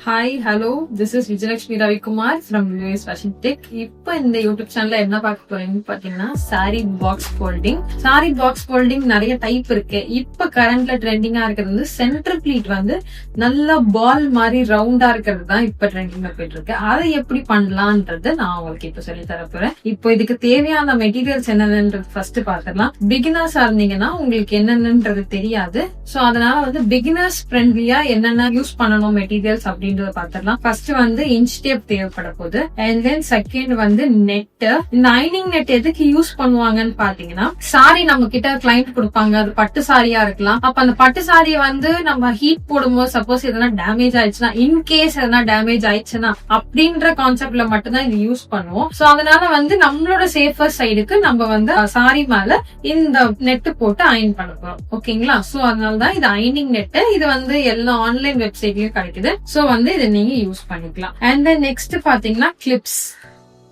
Hi hello this is Vijayalakshmi Ravikumar from US fashion tech. இப்போ இந்த YouTube சேனல்ல என்ன பார்க்க போறீங்கன்னு பாத்தீங்கன்னா sorry box folding. Sorry box folding நிறைய டைப் இருக்கு. இப்ப கரண்ட்ல ட்ரெண்டிங்கா இருக்கிறது வந்து சென்டர் பிளீட் வந்து நல்ல பால் மாதிரி ரவுண்டா இருக்கிறது தான் இப்ப ட்ரெண்டிங்ல போயிட்டு இருக்கு. அதை எப்படி பண்ணலாம்ன்றது நான் உங்களுக்கு இப்ப சொல்லி தர போறேன். இப்போ இதுக்கு தேவையான மெட்டீரியல்ஸ் என்னென்னன்றது ஃபர்ஸ்ட் பாத்துக்கலாம். பிகினர்ஸா இருந்தீங்கன்னா உங்களுக்கு என்னென்னன்றது தெரியாது. சோ அதனால வந்து பிகினர்ஸ் ஃப்ரெண்ட்லியா என்னென்ன யூஸ் பண்ணணும் மெட்டீரியல்ஸ் அப்படின்னு பாத்திரலாம். ஃபர்ஸ்ட் வந்து இன்ச் டேப் தேவைப்பட போகுது. அண்ட் தென் செகண்ட் வந்து நெட். இந்த ஐனிங் நெட் எதுக்கு யூஸ் பண்ணுவாங்கன்னு பாத்தீங்கன்னா, சாரி நம்ம கிட்ட கிளைண்ட் கொடுப்பாங்க, அது பட்டு சாரியா இருக்கலாம். அப்ப அந்த பட்டு சாரியை வந்து நம்ம ஹீட் போடும்போது சப்போஸ் எதனா டேமேஜ் ஆயிடுச்சுன்னா, இன்கேஸ் எதனா டேமேஜ் ஆயிடுச்சுன்னா அப்படின்ற கான்செப்ட்ல மட்டும் தான் இது யூஸ் பண்ணுவோம். சோ அதனால வந்து நம்மளோட சேஃபர் சைடுக்கு நம்ம வந்து சாரி மேல இந்த நெட் போட்டு அயன் பண்ண போறோம். ஓகேங்களா? சோ அதனாலதான் இது ஐனிங் நெட். இது வந்து எல்லா ஆன்லைன் வெப்சைட்லயும் கிடைக்குது. சோ வந்து இதை நீங்க யூஸ் பண்ணிக்கலாம். அண்ட் தென் நெக்ஸ்ட் பாத்தீங்கன்னா கிளிப்ஸ்.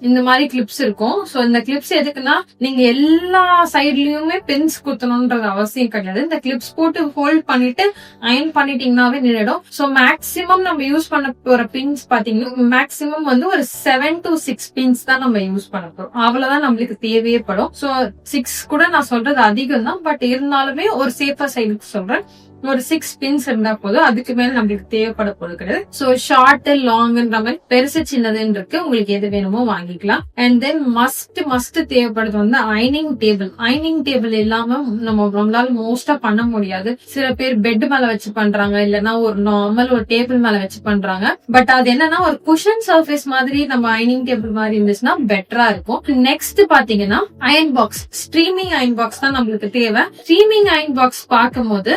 இந்த மாதிரி கிளிப்ஸ் இருக்கும். சோ இந்த கிளிப்ஸ் எதுக்குன்னா, நீங்க எல்லா சைட்லயுமே பின்ஸ் குத்தணும்ன்றது அவசியம் கிடையாது. இந்த கிளிப்ஸ் போட்டு ஹோல்ட் பண்ணிட்டு அயன் பண்ணிட்டீங்கன்னாவே நின்னுடும். சோ மேக்சிமம் நம்ம யூஸ் பண்ண போற பின்ஸ் பாத்தீங்கன்னா மேக்சிமம் வந்து ஒரு 7 to 6 பின்ஸ் தான் நம்ம யூஸ் பண்ண போறோம். அவ்வளவுதான் நம்மளுக்கு தேவையே படும். சோ 6 கூட நான் சொல்றது அதிகம் தான். பட் இருந்தாலுமே ஒரு சேஃபர் சைடுக்கு சொல்றேன், ஒரு 6 பின்ஸ் இருந்தா போதும். அதுக்கு மேல நம்மளுக்கு தேவைப்பட போது கிடையாது. சோ ஷார்ட் லாங்ன்ற மாதிரி பெருசு சின்னதுன்னு இருக்கு. உங்களுக்கு எது வேணுமோ வாங்கிக்கலாம். அண்ட் தென் மஸ்ட் தேவைப்படுறது வந்து ஐனிங் டேபிள். ஐனிங் டேபிள் இல்லாம நம்மளால மோஸ்டா பண்ண முடியாது. சில பேர் பெட் மேல வச்சு பண்றாங்க, இல்லன்னா ஒரு நார்மல் ஒரு டேபிள் மேல வச்சு பண்றாங்க. பட் அது என்னன்னா ஒரு குஷன் சர்ஃபேஸ் மாதிரி நம்ம ஐனிங் டேபிள் மாதிரி இருந்துச்சுன்னா பெட்டரா இருக்கும். நெக்ஸ்ட் பாத்தீங்கன்னா iron box. Streaming iron box தான் நம்மளுக்கு தேவை. ஸ்ட்ரீமிங் அயன் பாக்ஸ் பார்க்கும்போது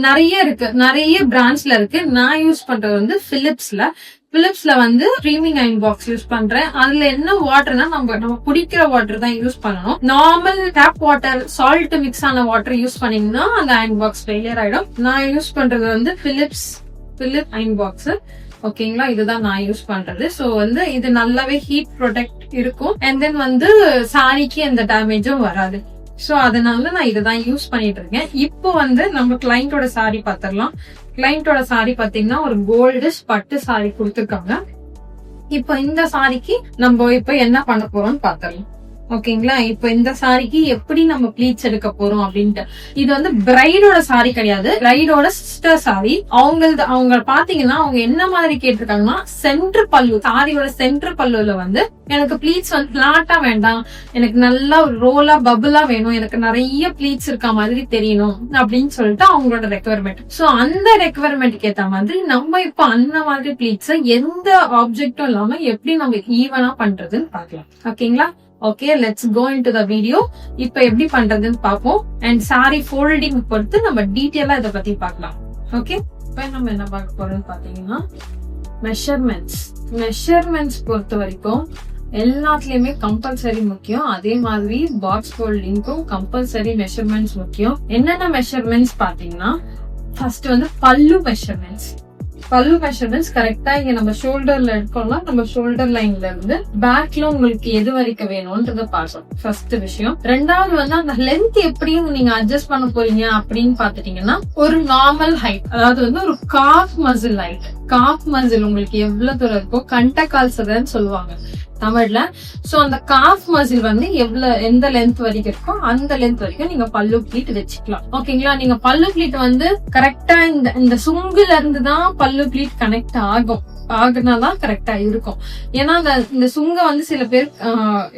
நிறைய இருக்கு, நிறைய பிராண்ட்ஸ்ல இருக்கு. நான் யூஸ் பண்றது வந்து பிலிப்ஸ்ல வந்து ஸ்ட்ரீமிங் அயன் பாக்ஸ் யூஸ் பண்றேன். அதுல என்ன வாட்டர்னா நம்ம குடிக்கிற வாட்டர் தான் யூஸ் பண்ணணும். Normal tap water, salt mix ஆன வாட்டர் யூஸ் பண்ணீங்கன்னா அந்த அயன் பாக்ஸ் ஃபெயிலியர் ஆயிடும். நான் யூஸ் பண்றது வந்து பிலிப் அயன் பாக்ஸ். ஓகேங்களா? இதுதான் நான் யூஸ் பண்றது. சோ வந்து இது நல்லாவே ஹீட் ப்ரொடெக்ட் இருக்கும். அண்ட் தென் வந்து சாரிக்கு எந்த டேமேஜும் வராது. சோ அதனால நான் இதான் யூஸ் பண்ணிட்டு இருக்கேன். இப்போ வந்து நம்ம கிளைண்டோட சாரி பாத்திரலாம். கிளைண்டோட சாரி பாத்தீங்கன்னா ஒரு கோல்டு பட்டு சாரி கொடுத்திருக்காங்க. இப்போ இந்த சாரிக்கு நம்ம இப்ப என்ன பண்ண போறோம்னு பாத்திரலாம். ஓகேங்களா? இப்ப இந்த சாரிக்கு எப்படி நம்ம ப்ளீட்ஸ் எடுக்க போறோம் அப்படின்ட்டு. இது வந்து பிரைடோட சாரி கிடையாது, பிரைடோட சிஸ்டர் சாரி. அவங்க பாத்தீங்கன்னா அவங்க என்ன மாதிரி கேட்டிருக்காங்கன்னா, சென்டர் பல்லு, சாரியோட சென்டர் பல்லுல வந்து எனக்கு ப்ளீட்ஸ் வந்து பிளாட்டா வேண்டாம், எனக்கு நல்லா ஒரு ரோலா பபுளா வேணும், எனக்கு நிறைய ப்ளீட்ஸ் இருக்க மாதிரி தெரியணும் அப்படின்னு சொல்லிட்டு அவங்களோட ரெக்குவயர்மெண்ட். சோ அந்த ரெக்குவயர்மெண்ட்க்கு ஏத்த மாதிரி நம்ம இப்ப அந்த மாதிரி ப்ளீட்ஸ் எந்த ஆப்ஜெக்டும் இல்லாம எப்படி நம்ம ஈவனா பண்றதுன்னு பாக்கலாம். ஓகேங்களா? Okay, let's go into the video. இப்ப எப்படி பண்றதுன்னு பாப்போம். அண்ட் சாரி ஃபோல்டிங் பொறுத்து நம்ம டீடைலா இத பத்தி பார்க்கலாம். ஓகே, இப்ப நம்ம என்ன பார்க்க போறோம்னு பாத்தீங்கன்னா மெஷர்மெண்ட்ஸ் பொறுத்த வரைக்கும் எல்லாத்துலயுமே கம்பல்சரி முக்கியம். அதே மாதிரி பாக்ஸ் ஃபோல்டிங்க்கும் கம்பல்சரி மெஷர்மெண்ட்ஸ் முக்கியம். என்னென்ன மெஷர்மெண்ட்ஸ் பாத்தீங்கன்னா, ஃபர்ஸ்ட் வந்து பல்லு மெஷர்மெண்ட்ஸ் கரெக்டா இங்க நம்ம ஷோல்டர்ல எடுக்கோம்னா நம்ம ஷோல்டர் லைன்ல இருந்து பேக்ல உங்களுக்கு எது வரைக்கும் வேணும்ன்றத பார்க்கணும். ஃபர்ஸ்ட் விஷயம். ரெண்டாவது வந்து அந்த லென்த் எப்படியும் நீங்க அட்ஜஸ்ட் பண்ண போறீங்க அப்படின்னு பாத்துட்டீங்கன்னா, ஒரு நார்மல் ஹைட், அதாவது வந்து ஒரு calf muscle height. Calf muscle உங்களுக்கு எவ்வளவு தூரம் இருக்கோ, கண்டக்கால் சதைன்னு சொல்லுவாங்க தமிழ்ல. சோ அந்த காஃப் மசில் வந்து எந்த லென்த் வரைக்கும் இருக்கோ அந்த லென்த் வரைக்கும் நீங்க பல்லு பிளீட் வச்சுக்கலாம். ஓகேங்களா? நீங்க பல்லு பிளீட் வந்து கரெக்டா இந்த சுங்குல இருந்து தான் பல்லு பிளீட் கனெக்ட் ஆகுனாதான் கரெக்டா இருக்கும். ஏன்னா இந்த சுங்க வந்து சில பேர்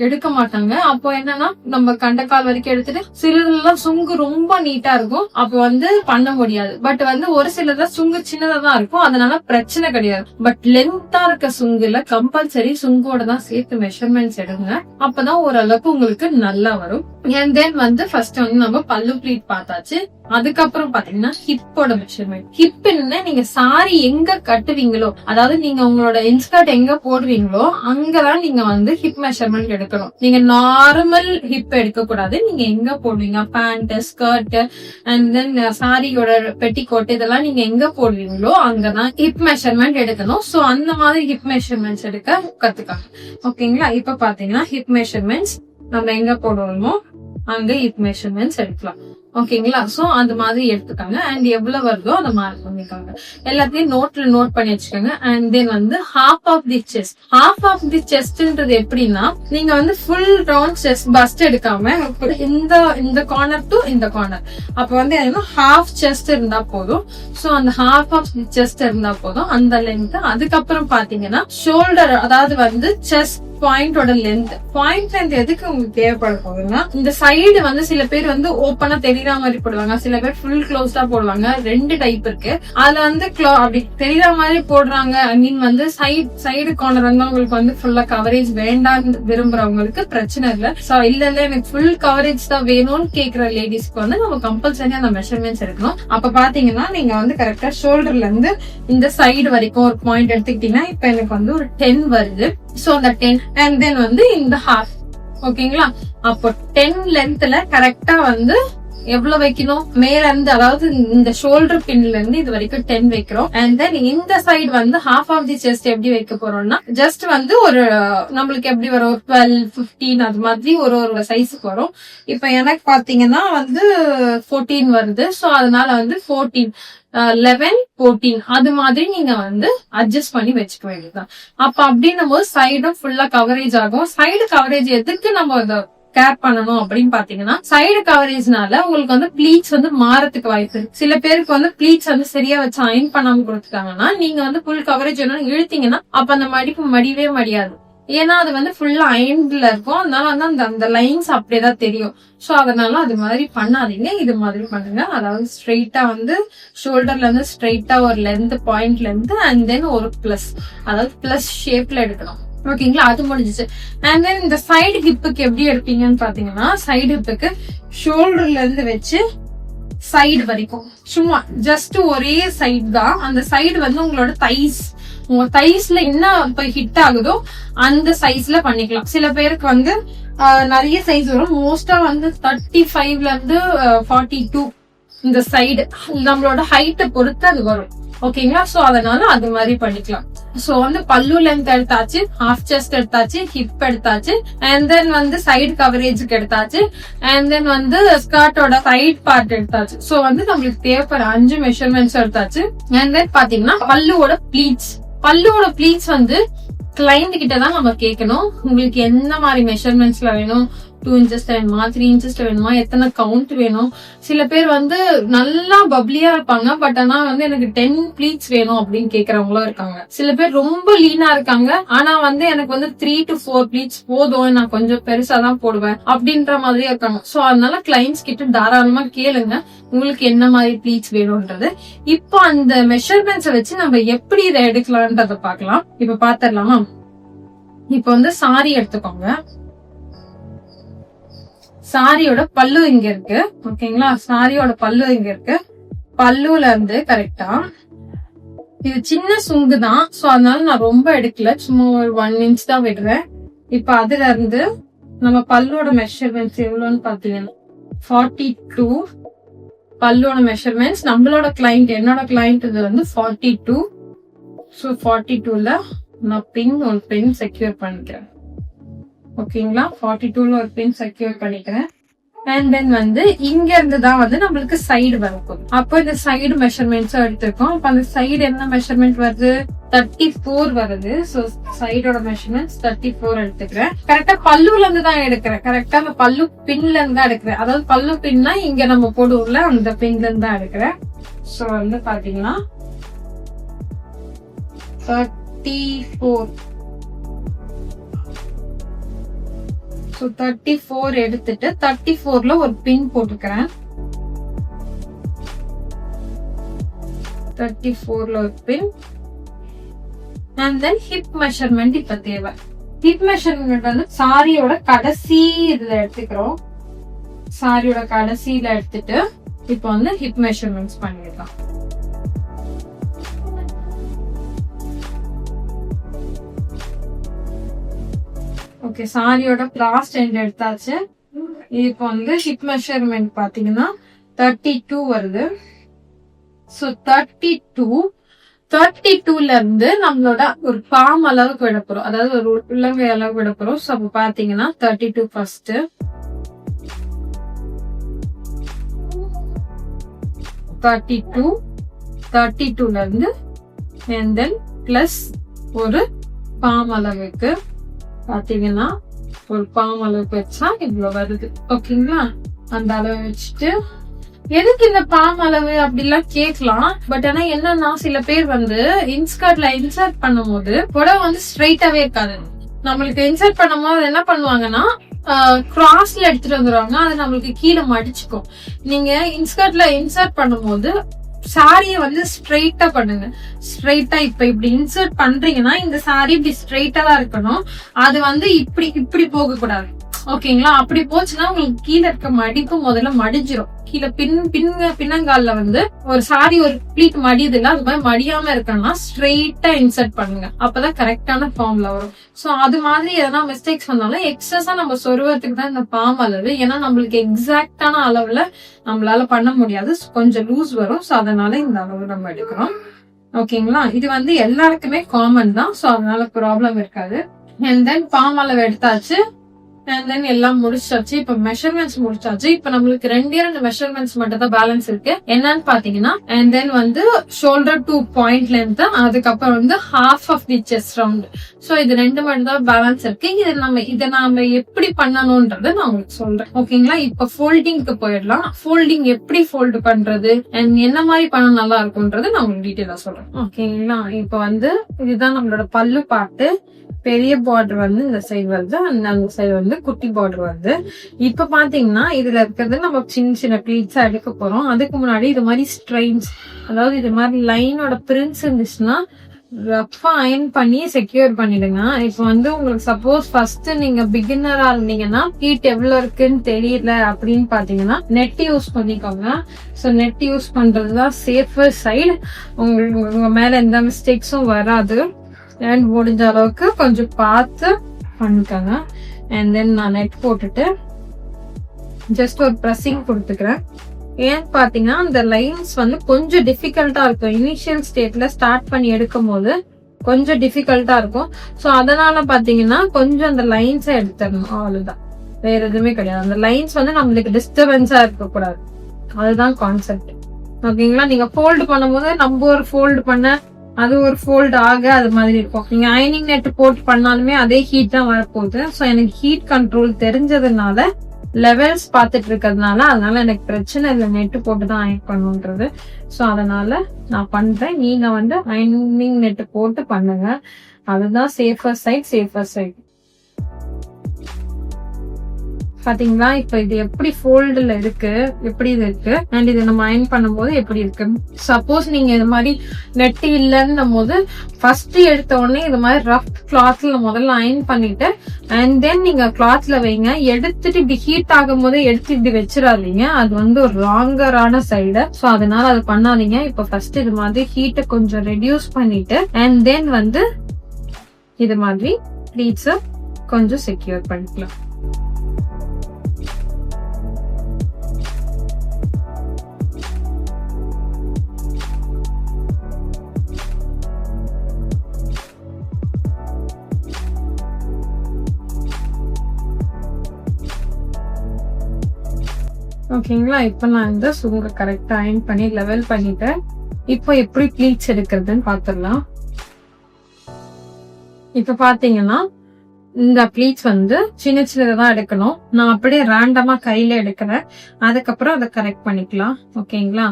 எடுக்க மாட்டாங்க. அப்போ என்னன்னா நம்ம கண்டக்கால் வரைக்கும் எடுத்துட்டு சிலர்லாம் சுங்கு ரொம்ப நீட்டா இருக்கும், அப்போ வந்து பண்ண முடியாது. பட் வந்து ஒரு சிலர்ல சுங்கு சின்னதா தான் இருக்கும், அதனால பிரச்சனை கிடையாது. பட் லென்த்தா இருக்க சுங்குல கம்பல்சரி சுங்கோட தான் சேர்த்து மெஷர்மெண்ட்ஸ் எடுங்க. அப்பதான் ஓரளவுக்கு உங்களுக்கு நல்லா வரும். அண்ட் தென் வந்து ஃபர்ஸ்ட் வந்து நம்ம பல்லு பிளீட் பார்த்தாச்சு. அதுக்கப்புறம் பாத்தீங்கன்னா ஹிப்போட மெஷர்மெண்ட். ஹிப் என்ன, நீங்க சாரி எங்க கட்டுவீங்களோ, அதாவது நீங்க உங்களோட இன்ஸ்கர்ட் எங்க போடுவீங்களோ அங்கதான் நீங்க வந்து ஹிப் மெஷர்மெண்ட் எடுக்கணும். நீங்க நார்மல் ஹிப் எடுக்க கூடாது. நீங்க எங்க போடுவீங்க, பேண்ட், ஸ்கர்ட், அண்ட் தென் சாரியோட பெட்டிகோட், இதெல்லாம் நீங்க எங்க போடுவீங்களோ அங்கதான் ஹிப் மெஷர்மெண்ட் எடுக்கணும். சோ அந்த மாதிரி ஹிப் மெஷர்மெண்ட்ஸ் எடுக்க கத்துக்காங்க. ஓகேங்களா? இப்ப பாத்தீங்கன்னா ஹிப் மெஷர்மெண்ட்ஸ் நம்ம எங்க போடுவோமோ அங்க ஹிப் மெஷர்மெண்ட்ஸ் எடுக்கலாம். ஓகேங்களா? சோ அந்த மாதிரி எடுத்துக்காங்க. அண்ட் எவ்வளவு வருதோ அதை மார்க் பண்ணிக்காங்க. எல்லாத்தையும் நோட் பண்ணி வச்சுக்கோங்க. அண்ட் தென் வந்து ஹாஃப் ஆஃப் தி செஸ்ட்ன்றது எப்படின்னா, நீங்க வந்து ஃபுல் ரவுண்ட் செஸ்ட் பஸ்ட் எடுக்காம இந்த கார்னர் டு இந்த கார்னர், அப்ப வந்து ஹாஃப் செஸ்ட் இருந்தா போதும். சோ அந்த ஹாஃப் ஆஃப் தி செஸ்ட் இருந்தா போதும், அந்த லென்த். அதுக்கப்புறம் பாத்தீங்கன்னா ஷோல்டர், அதாவது வந்து செஸ்ட் பாயிண்டோட லென்த் எதுக்கு உங்களுக்கு தேவைப்பட போகுதுன்னா, இந்த சைடு வந்து சில பேர் வந்து ஓப்பனா தெரியற மாதிரி போடுவாங்க, சில பேர் ஃபுல் க்ளோஸ்டா போடுவாங்க. 2 டைப் இருக்கு. அதுல வந்து அப்படி தெரியற மாதிரி போடுறாங்க. ஐ மீன் வந்து சைடு கார்னர் வந்து உங்களுக்கு வந்து ஃபுல்லா கவரேஜ் வேண்டாம் விரும்புறவங்களுக்கு பிரச்சனை இல்ல. சோ இல்ல எனக்கு ஃபுல் கவரேஜ் தான் வேணும்னு கேக்குற லேடிஸ்க்கு வந்து நம்ம கம்பல்சரி அந்த மெஷர்மெண்ட்ஸ் எடுக்கணும். அப்ப பாத்தீங்கன்னா நீங்க வந்து கரெக்டா ஷோல்டர்ல இருந்து இந்த சைடு வரைக்கும் ஒரு பாயிண்ட் எடுத்துக்கிட்டீங்கன்னா, இப்ப எனக்கு வந்து ஒரு 10 வருது. சோ அந்த 10 அண்ட் தென் வந்து இந்த ஹாஃப். ஓகேங்களா? அப்போ 10 லென்த்ல கரெக்டா வந்து எவ்வளவு வைக்கணும், மேல இருந்து, அதாவது இந்த ஷோல்டர் பின்ல இருந்து இது வரைக்கும் 10 வைக்கிறோம். அண்ட் தென் இந்த சைடு வந்து ஹாஃப் ஆஃப் தி செஸ்ட் எப்படி வைக்க போறோம்னா, ஜஸ்ட் வந்து ஒரு நம்மளுக்கு எப்படி வரும், ஒரு 12, 15 அது மாதிரி ஒரு சைஸுக்கு வரும். இப்ப எனக்கு பாத்தீங்கன்னா வந்து 14 வருது. சோ அதனால வந்து 14, 11, 14 அது மாதிரி நீங்க வந்து அட்ஜஸ்ட் பண்ணி வச்சுக்க வேண்டியதுதான். அப்ப அப்படின்னும் போது சைடும் ஃபுல்லா கவரேஜ் ஆகும். சைடு கவரேஜ் எதுக்கு நம்ம இதை கேர் பண்ணணும் அப்படின்னு பாத்தீங்கன்னா, சைடு கவரேஜ்னால உங்களுக்கு வந்து ப்ளீட்ஸ் வந்து மாறத்துக்கு வாய்ப்பு இருக்கு. சில பேருக்கு வந்து ப்ளீட்ஸ் வந்து சரியா வச்சு அயன் பண்ணாம கொடுத்துட்டாங்கன்னா, நீங்க வந்து ஃபுல் கவரேஜ் இழுத்தீங்கன்னா அப்ப அந்த மடிப்பு மடியவே மடியாது. ஏன்னா அது வந்து ஃபுல்லா அயன்ல இருக்கும். அதனால வந்து அந்த லைன்ஸ் அப்படியேதான் தெரியும். சோ அதனால அது மாதிரி பண்ணாதீங்க, இது மாதிரி பண்ணுங்க. அதாவது ஸ்ட்ரெயிட்டா வந்து ஷோல்டர்ல இருந்து ஸ்ட்ரெயிட்டா ஒரு லென்த் பாயிண்ட்ல இருந்து அண்ட் தென் ஒரு பிளஸ், அதாவது பிளஸ் ஷேப்ல எடுக்கணும். ஓகேங்களா? அது முடிஞ்சிச்சு. அண்ட் தென் இந்த சைடு ஹிப்புக்கு எப்படி எடுப்பீங்கன்னு பாத்தீங்கன்னா, சைடு ஹிப்புக்கு ஷோல்டர்ல இருந்து வச்சு சைடு வரைக்கும் சும்மா ஜஸ்ட் ஒரே சைடு தான். அந்த சைடு வந்து உங்களோட உங்க தைஸ்ல என்ன இப்ப ஹிட் ஆகுதோ அந்த சைஸ்ல பண்ணிக்கலாம். சில பேருக்கு வந்து நிறைய சைஸ் வரும். மோஸ்டா வந்து 35ல இருந்து 42 இந்த சைடு நம்மளோட ஹைட்டை பொறுத்து அது வரும். ஓகேங்களா? சோ அதனால அது மாதிரி பண்ணிக்கலாம். சோ வந்து பல்லு லென்த் எடுத்தாச்சு, ஹாஃப் செஸ்ட் எடுத்தாச்சு, ஹிப் எடுத்தாச்சு, அண்ட் தென் வந்து சைடு கவரேஜுக்கு எடுத்தாச்சு, அண்ட் தென் வந்து ஸ்கர்ட்டோட சைட் பார்ட் எடுத்தாச்சு. சோ வந்து நம்மளுக்கு தேவைப்படுற 5 மெஷர்மெண்ட்ஸ் எடுத்தாச்சு. அண்ட் தென் பாத்தீங்கன்னா பல்லுவோட ப்ளீட்ஸ் வந்து கிளைண்ட் கிட்ட தான் நம்ம கேட்கணும். உங்களுக்கு எந்த மாதிரி மெஷர்மெண்ட்ஸ்ல வேணும், 2 inches வேணுமா, 3 inches வேணுமா, எத்தனை கவுண்ட் வேணும். சில பேர் வந்து நல்லா பப்ளியா இருப்பாங்க, பட் ஆனா வந்து எனக்கு 10 ப்ளீட்ஸ் வேணும் அப்படின்னு கேக்குறவங்களும் இருக்காங்க. சில பேர் ரொம்ப லீனா இருக்காங்க, ஆனா வந்து எனக்கு வந்து 3 to 4 ப்ளீட்ஸ் போதும், நான் கொஞ்சம் பெருசா தான் போடுவேன் அப்படின்ற மாதிரியே இருக்காங்க. சோ அதனால கிளைண்ட்ஸ் கிட்ட தாராளமா கேளுங்க உங்களுக்கு என்ன மாதிரி ப்ளீட்ஸ் வேணும்ன்றது. இப்போ அந்த மெஷர்மெண்ட்ஸை வச்சு நம்ம எப்படி இதை எடுக்கலாம்ன்றத பாக்கலாம். இப்ப பாத்திரலாமா? இப்ப வந்து சாரி எடுத்துக்கோங்க. சாரியோட பல்லு இங்க இருக்கு. ஓகேங்களா? சாரியோட பல்லு இங்க இருக்கு. பல்லுல இருந்து கரெக்டா இது சின்ன சுங்கு தான். சோ அதனால நான் ரொம்ப எடுக்கல, சும்மா ஒரு 1 inch தான் விடுறேன். இப்ப அதுல இருந்து நம்ம பல்லோட மெஷர்மெண்ட்ஸ் எவ்வளவுன்னு பாத்தீங்கன்னா 42 பல்லோட மெஷர்மெண்ட்ஸ். நம்மளோட கிளைண்ட், என்னோட கிளைண்ட் இது வந்து 42. சோ 42ல நான் ஒரு பின் செக்யூர் பண்ணிக்கிறேன். ஓகேங்களா? 42ல ஒரு பின் செக்யூர் பண்ணிக்கிறேன். அண்ட் தென் வந்து இங்க இருந்து தான் வந்து நம்மளுக்கு சைடு வரும். அப்போ இந்த சைடு மெஷர்மெண்ட்ஸும் எடுத்திருக்கோம். அப்ப அந்த சைடு என்ன மெஷர்மெண்ட் வருது, 34 வருது. சோ சைடோட மெஷர்மெண்ட்ஸ் 34 எடுத்துக்கிறேன். கரெக்டா பல்லுல இருந்து தான் எடுக்கிறேன். கரெக்டா அந்த பல்லு பின்ல இருந்து தான் எடுக்கிறேன். அதாவது பல்லு பின்னா இங்க நம்ம போடுவோம்ல, அந்த பின்ல இருந்து தான் எடுக்கிறேன். சோ வந்து பாத்தீங்கன்னா 34. சோ 34 எடுத்துட்டு 34ல ஒரு பின் போட்டுக்கிறேன். 34ல ஒரு பின். அண்ட் தென் ஹிப் மெஷர்மெண்ட் இப்ப தேவை. ஹிப் மெஷர்மெண்ட் வந்து சாரியோட கடைசி இதுல எடுத்துக்கிறோம். சாரியோட கடைசியில எடுத்துட்டு இப்ப வந்து ஹிப் மெஷர்மெண்ட்ஸ் பண்ணிடலாம். ஓகே, சாரியோட லாஸ்ட் எண்ட் எடுத்தாச்சு. இப்போ வந்து ஹிப் மெஷர்மெண்ட் பாத்தீங்கன்னா 32 வருது. சோ 32ல இருந்து நம்மளோட ஒரு பாம் அளவுக்கு விட போறோம், அதாவது ஒரு உள்ளங்கை அளவுக்கு விட போறோம். சோ அப்ப பாத்தீங்கன்னா 32 ஃபர்ஸ்ட், 32, 32ல இருந்து and then பிளஸ் ஒரு பாம் அளவுக்கு பாத்தீங்கன்னா ஒரு பாம் அளவுக்கு வச்சா இவ்வளவு வருது. ஓகேங்களா, அந்த அளவு வச்சுட்டு எதுக்கு இந்த பாம் அளவு அப்படிலாம் கேட்கலாம். பட் ஆனா என்னன்னா சில பேர் வந்து இன்ஸ்கர்ட்ல இன்சர்ட் பண்ணும் போது புடவை வந்து ஸ்ட்ரைட்டாவே இருக்காது. நம்மளுக்கு இன்சர்ட் பண்ணும் போது என்ன பண்ணுவாங்கன்னா கிராஸ்ல எடுத்துட்டு வந்துருவாங்க, அது நம்மளுக்கு கீழே மடிச்சுக்கும். நீங்க இன்ஸ்கர்ட்ல இன்சர்ட் பண்ணும் போது சாரியை வந்து ஸ்ட்ரெயிட்டா பண்ணுங்க. ஸ்ட்ரெயிட்டா இப்ப இப்படி இன்சர்ட் பண்றீங்கன்னா இந்த சாரி இப்படி ஸ்ட்ரெயிட்டா தான் இருக்கணும். அது வந்து இப்படி போக கூடாது. ஓகேங்களா, அப்படி போச்சுன்னா உங்களுக்கு கீழே இருக்க மடிப்பு முதல்ல மடிஞ்சிரும். கீழே பின்னங்கால்ல வந்து ஒரு சாரி ஒரு பிளீட் மடியுது இல்ல, அது மாதிரி மடியாம இருக்கணும்னா ஸ்ட்ரெயிட்டா இன்சர்ட் பண்ணுங்க. அப்பதான் கரெக்டான ஃபார்ம்ல வரும். சோ அது மாதிரி எதனா மிஸ்டேக்ஸ் வந்தாலும் எக்ஸஸா நம்ம சொருவத்துக்கு தான் இந்த பாம் அளவு. ஏன்னா நம்மளுக்கு எக்ஸாக்டான அளவுல நம்மளால பண்ண முடியாது, கொஞ்சம் லூஸ் வரும். சோ அதனால இந்த அளவு நம்ம எடுக்கிறோம். ஓகேங்களா, இது வந்து எல்லாருக்குமே காமன் தான். சோ அதனால ப்ராப்ளம் இருக்காது. அண்ட் தென் பாம் அளவு எடுத்தாச்சு. அண்ட் தென் எல்லாம் முடிச்சாச்சு. இப்ப மெஷர்மெண்ட்ஸ் முடிச்சாச்சு. இப்ப நம்மளுக்கு 2 மெஷர்மெண்ட்ஸ் மட்டும் தான் பேலன்ஸ் இருக்கு. என்னன்னு பாத்தீங்கன்னா அண்ட் தென் வந்து ஷோல்டர் டு பாயிண்ட் லென்த், அதுக்கப்புறம் வந்து half of the chest round. So இது 2 மட்டும் தான் பேலன்ஸ் இருக்கு. இதை நாம எப்படி பண்ணணும்ன்றத நான் உங்களுக்கு சொல்றேன். ஓகேங்களா, இப்ப ஃபோல்டிங்க்கு போயிடலாம். ஃபோல்டிங் எப்படி ஃபோல்டு பண்றது அண்ட் என்ன மாதிரி பண்ண நல்லா இருக்கும்ன்றது நான் உங்களுக்கு டீட்டெயிலா சொல்றேன். ஓகேங்களா, இப்ப வந்து இதுதான் நம்மளோட பல்லு பாட்டு. பெரிய பார்டர் வந்து இந்த சைடு வருது, அந்த சைடு வந்து குட்டி பார்டர் வருது. இப்ப பாத்தீங்கன்னா இதுல இருக்கிறது நம்ம சின்ன சின்ன ப்ளீட்ஸா எடுக்க போறோம். அதுக்கு முன்னாடி இது மாதிரி ஸ்ட்ரெயின்ஸ், அதாவது இது மாதிரி லைனோட பிரிண்ட்ஸ் இருந்துச்சுன்னா ரஃபா அயன் பண்ணி செக்யூர் பண்ணிடுங்க. இப்ப வந்து உங்களுக்கு சப்போஸ் ஃபர்ஸ்ட் நீங்க பிகினரா இருந்தீங்கன்னா ஹீட் எவ்வளவு இருக்குன்னு தெரியல அப்படின்னு பாத்தீங்கன்னா நெட் யூஸ் பண்ணிக்கோங்க. சோ நெட் யூஸ் பண்றதுதான் சேஃபர் சைடு. உங்க மேல எந்த மிஸ்டேக்ஸும் வராது. அண்ட் முடிஞ்ச அளவுக்கு கொஞ்சம் பார்த்து பண்ணிக்கோங்க. அண்ட் தென் நான் நெட் போட்டுட்டு ஜஸ்ட் ஒரு ப்ரெஸ்ஸிங் கொடுத்துக்கிறேன். ஏன்னு பாத்தீங்கன்னா அந்த லைன்ஸ் வந்து கொஞ்சம் டிஃபிகல்ட்டா இருக்கும். இனிஷியல் ஸ்டேட்ல ஸ்டார்ட் பண்ணி எடுக்கும் போது கொஞ்சம் டிஃபிகல்ட்டா இருக்கும். சோ அதனால பாத்தீங்கன்னா கொஞ்சம் அந்த லைன்ஸை எடுத்துடணும், அவ்வளவுதான், வேற எதுவுமே கிடையாது. அந்த லைன்ஸ் வந்து நம்மளுக்கு டிஸ்டர்பன்ஸா இருக்கக்கூடாது, அதுதான் கான்செப்ட். ஓகேங்களா, நீங்க ஃபோல்டு பண்ணும்போது நம்ம ஒரு ஃபோல்டு பண்ண அது ஒரு ஃபோல்டு ஆக அது மாதிரி இருக்கும். நீங்க அயனிங் நெட் போட்டு பண்ணாலுமே அதே ஹீட் தான் வரப்போகுது. சோ எனக்கு ஹீட் கண்ட்ரோல் தெரிஞ்சதுனால லெவல்ஸ் பாத்துட்டு இருக்கிறதுனால அதனால எனக்கு பிரச்சனை இல்லை நெட் போட்டு தான் அயன் பண்ணுன்றது. சோ அதனால நான் பண்றேன். நீங்க வந்து அயனிங் நெட் போட்டு பண்ணுங்க, அதுதான் சேஃபர் சைட். பாத்தீங்களா, இப்ப இது எப்படி ஃபோல்டுல இருக்கு, எப்படி இது இருக்கு அண்ட் இது நம்ம அயன் பண்ணும்போது எப்படி இருக்கு. சப்போஸ் நீங்க இது மாதிரி நெட் இல்லைன்னும் போது ஃபர்ஸ்ட் எடுத்த உடனே இது மாதிரி ரஃப் கிளாத்ல முதல்ல அயன் பண்ணிட்டு அண்ட் தென் நீங்க கிளாத்ல வைங்க. எடுத்துட்டு இப்படி ஹீட் ஆகும் போதே எடுத்து இப்படி வச்சிடாதீங்க, அது வந்து ஒரு லாங்கரான சைடு. சோ அதனால அது பண்ணாதீங்க. இப்ப ஃபர்ஸ்ட் இது மாதிரி ஹீட்டை கொஞ்சம் ரெடியூஸ் பண்ணிட்டு அண்ட் தென் வந்து இது மாதிரி ப்ளீட்ஸ கொஞ்சம் செக்யூர் பண்ணிக்கலாம். ஓகேங்களா, இப்ப நான் இந்த சுங்க கரெக்டா அயன் பண்ணி லெவல் பண்ணிட்டேன். இப்போ எப்படி ப்ளீட்ஸ் எடுக்கிறதுன்னு பாத்துடலாம். இப்ப பாத்தீங்கன்னா இந்த ப்ளீட்ஸ் வந்து சின்ன சின்னதான் எடுக்கணும். நான் அப்படியே ரேண்டமா கையில எடுக்கிறேன், அதுக்கப்புறம் அதை கரெக்ட் பண்ணிக்கலாம். ஓகேங்களா,